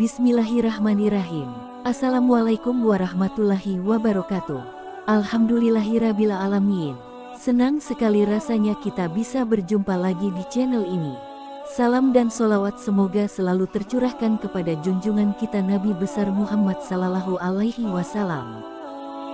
Bismillahirrahmanirrahim. Assalamualaikum warahmatullahi wabarakatuh. Alhamdulillahirabbil alamin. Senang sekali rasanya kita bisa berjumpa lagi di channel ini. Salam dan solawat semoga selalu tercurahkan kepada junjungan kita Nabi besar Muhammad sallallahu alaihi wasallam.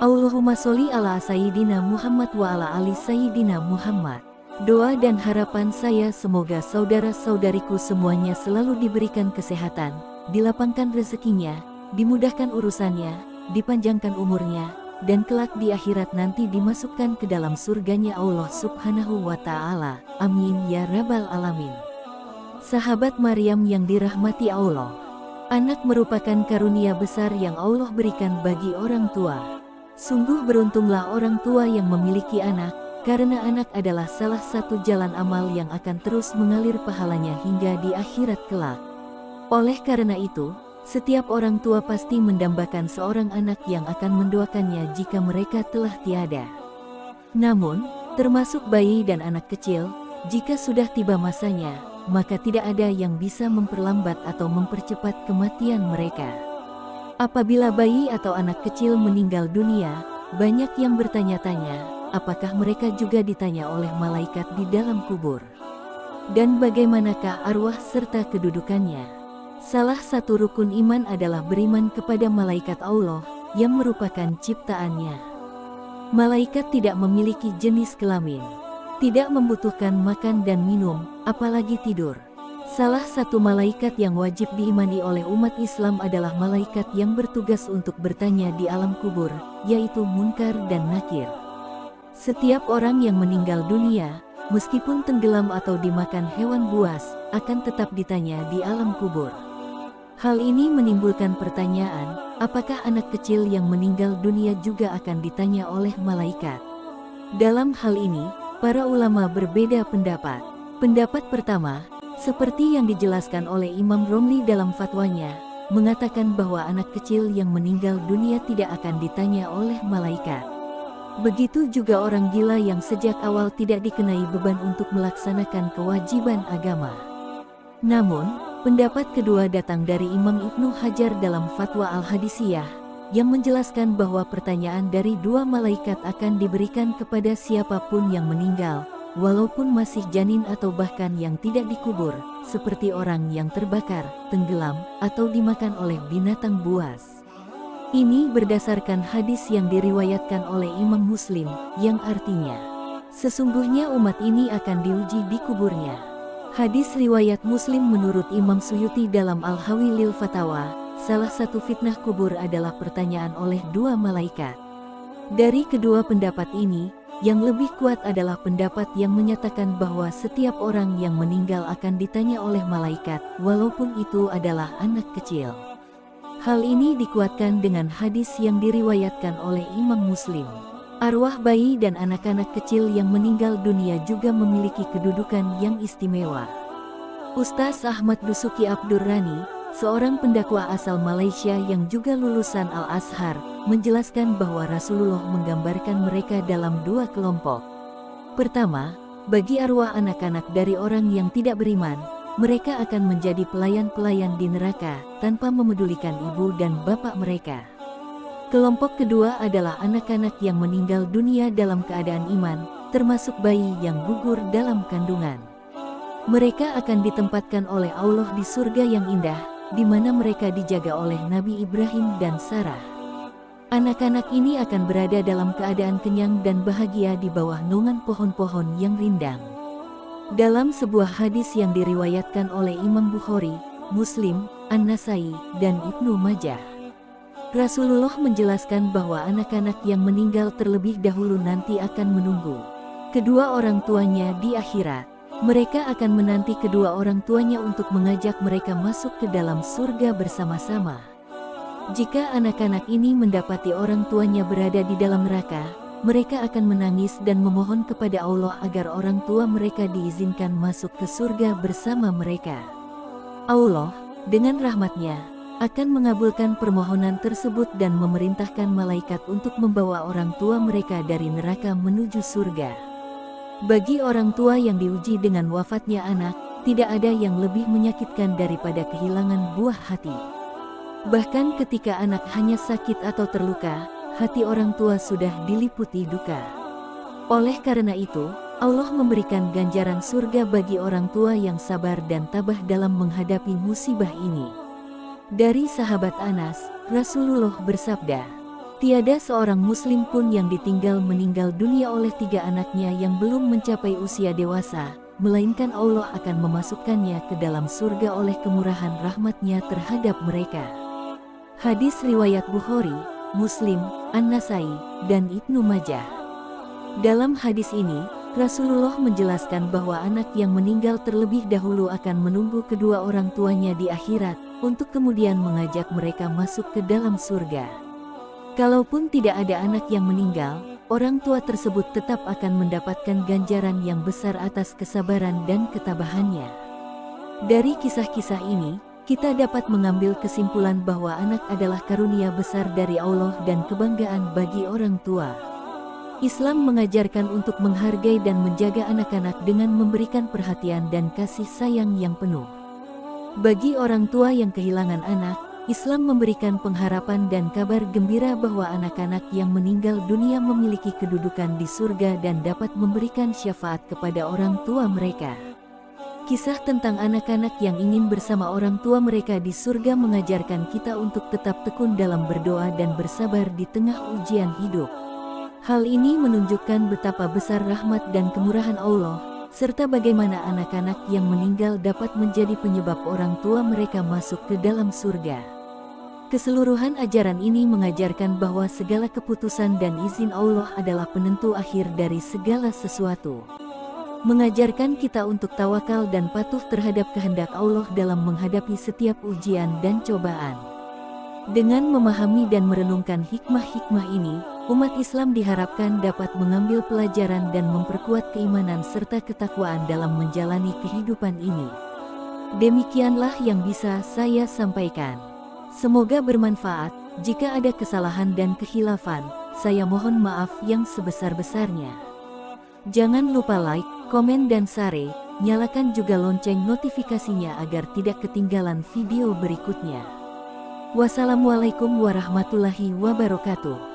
Allahumma sholli ala sayyidina Muhammad wa ala ali sayyidina Muhammad. Doa dan harapan saya semoga saudara-saudariku semuanya selalu diberikan kesehatan, dilapangkan rezekinya, dimudahkan urusannya, dipanjangkan umurnya, dan kelak di akhirat nanti dimasukkan ke dalam surganya Allah subhanahu wa ta'ala. Amin ya rabbal alamin. Sahabat Maryam yang dirahmati Allah, anak merupakan karunia besar yang Allah berikan bagi orang tua. Sungguh beruntunglah orang tua yang memiliki anak, karena anak adalah salah satu jalan amal yang akan terus mengalir pahalanya hingga di akhirat kelak. Oleh karena itu, setiap orang tua pasti mendambakan seorang anak yang akan mendoakannya jika mereka telah tiada. Namun, termasuk bayi dan anak kecil, jika sudah tiba masanya, maka tidak ada yang bisa memperlambat atau mempercepat kematian mereka. Apabila bayi atau anak kecil meninggal dunia, banyak yang bertanya-tanya, apakah mereka juga ditanya oleh malaikat di dalam kubur? Dan bagaimanakah arwah serta kedudukannya? Salah satu rukun iman adalah beriman kepada malaikat Allah yang merupakan ciptaannya. Malaikat tidak memiliki jenis kelamin, tidak membutuhkan makan dan minum, apalagi tidur. Salah satu malaikat yang wajib diimani oleh umat Islam adalah malaikat yang bertugas untuk bertanya di alam kubur, yaitu Munkar dan Nakir. Setiap orang yang meninggal dunia, meskipun tenggelam atau dimakan hewan buas, akan tetap ditanya di alam kubur. Hal ini menimbulkan pertanyaan, apakah anak kecil yang meninggal dunia juga akan ditanya oleh malaikat? Dalam hal ini, para ulama berbeda pendapat. Pendapat pertama, seperti yang dijelaskan oleh Imam Romli dalam fatwanya, mengatakan bahwa anak kecil yang meninggal dunia tidak akan ditanya oleh malaikat. Begitu juga orang gila yang sejak awal tidak dikenai beban untuk melaksanakan kewajiban agama. Namun, pendapat kedua datang dari Imam Ibnu Hajar dalam Fatwa Al-Hadisiyah, yang menjelaskan bahwa pertanyaan dari dua malaikat akan diberikan kepada siapapun yang meninggal, walaupun masih janin atau bahkan yang tidak dikubur, seperti orang yang terbakar, tenggelam, atau dimakan oleh binatang buas. Ini berdasarkan hadis yang diriwayatkan oleh Imam Muslim, yang artinya, sesungguhnya umat ini akan diuji di kuburnya. Hadis riwayat Muslim menurut Imam Suyuti dalam Al-Hawi lil Fatawa, salah satu fitnah kubur adalah pertanyaan oleh dua malaikat. Dari kedua pendapat ini, yang lebih kuat adalah pendapat yang menyatakan bahwa setiap orang yang meninggal akan ditanya oleh malaikat, walaupun itu adalah anak kecil. Hal ini dikuatkan dengan hadis yang diriwayatkan oleh Imam Muslim. Arwah bayi dan anak-anak kecil yang meninggal dunia juga memiliki kedudukan yang istimewa. Ustaz Ahmad Dusuki Abdurrani, seorang pendakwa asal Malaysia yang juga lulusan Al-Azhar, menjelaskan bahwa Rasulullah menggambarkan mereka dalam dua kelompok. Pertama, bagi arwah anak-anak dari orang yang tidak beriman, mereka akan menjadi pelayan-pelayan di neraka tanpa memedulikan ibu dan bapak mereka. Kelompok kedua adalah anak-anak yang meninggal dunia dalam keadaan iman, termasuk bayi yang gugur dalam kandungan. Mereka akan ditempatkan oleh Allah di surga yang indah, di mana mereka dijaga oleh Nabi Ibrahim dan Sarah. Anak-anak ini akan berada dalam keadaan kenyang dan bahagia di bawah naungan pohon-pohon yang rindang. Dalam sebuah hadis yang diriwayatkan oleh Imam Bukhari, Muslim, An-Nasai, dan Ibnu Majah, Rasulullah menjelaskan bahwa anak-anak yang meninggal terlebih dahulu nanti akan menunggu kedua orang tuanya di akhirat. Mereka akan menanti kedua orang tuanya untuk mengajak mereka masuk ke dalam surga bersama-sama. Jika anak-anak ini mendapati orang tuanya berada di dalam neraka, mereka akan menangis dan memohon kepada Allah agar orang tua mereka diizinkan masuk ke surga bersama mereka. Allah, dengan rahmatnya, akan mengabulkan permohonan tersebut dan memerintahkan malaikat untuk membawa orang tua mereka dari neraka menuju surga. Bagi orang tua yang diuji dengan wafatnya anak, tidak ada yang lebih menyakitkan daripada kehilangan buah hati. Bahkan ketika anak hanya sakit atau terluka, hati orang tua sudah diliputi duka. Oleh karena itu, Allah memberikan ganjaran surga bagi orang tua yang sabar dan tabah dalam menghadapi musibah ini. Dari sahabat Anas, Rasulullah bersabda, "Tiada seorang muslim pun yang ditinggal meninggal dunia oleh 3 anaknya yang belum mencapai usia dewasa, melainkan Allah akan memasukkannya ke dalam surga oleh kemurahan rahmat-Nya terhadap mereka." Hadis riwayat Bukhari, Muslim, An-Nasai, dan Ibnu Majah. Dalam hadis ini, Rasulullah menjelaskan bahwa anak yang meninggal terlebih dahulu akan menunggu kedua orang tuanya di akhirat, untuk kemudian mengajak mereka masuk ke dalam surga. Kalaupun tidak ada anak yang meninggal, orang tua tersebut tetap akan mendapatkan ganjaran yang besar atas kesabaran dan ketabahannya. Dari kisah-kisah ini, kita dapat mengambil kesimpulan bahwa anak adalah karunia besar dari Allah dan kebanggaan bagi orang tua. Islam mengajarkan untuk menghargai dan menjaga anak-anak dengan memberikan perhatian dan kasih sayang yang penuh. Bagi orang tua yang kehilangan anak, Islam memberikan pengharapan dan kabar gembira bahwa anak-anak yang meninggal dunia memiliki kedudukan di surga dan dapat memberikan syafaat kepada orang tua mereka. Kisah tentang anak-anak yang ingin bersama orang tua mereka di surga mengajarkan kita untuk tetap tekun dalam berdoa dan bersabar di tengah ujian hidup. Hal ini menunjukkan betapa besar rahmat dan kemurahan Allah, serta bagaimana anak-anak yang meninggal dapat menjadi penyebab orang tua mereka masuk ke dalam surga. Keseluruhan ajaran ini mengajarkan bahwa segala keputusan dan izin Allah adalah penentu akhir dari segala sesuatu. Mengajarkan kita untuk tawakal dan patuh terhadap kehendak Allah dalam menghadapi setiap ujian dan cobaan. Dengan memahami dan merenungkan hikmah-hikmah ini, umat Islam diharapkan dapat mengambil pelajaran dan memperkuat keimanan serta ketakwaan dalam menjalani kehidupan ini. Demikianlah yang bisa saya sampaikan. Semoga bermanfaat. Jika ada kesalahan dan kekhilafan, saya mohon maaf yang sebesar-besarnya. Jangan lupa like, komen dan share, nyalakan juga lonceng notifikasinya agar tidak ketinggalan video berikutnya. Wassalamualaikum warahmatullahi wabarakatuh.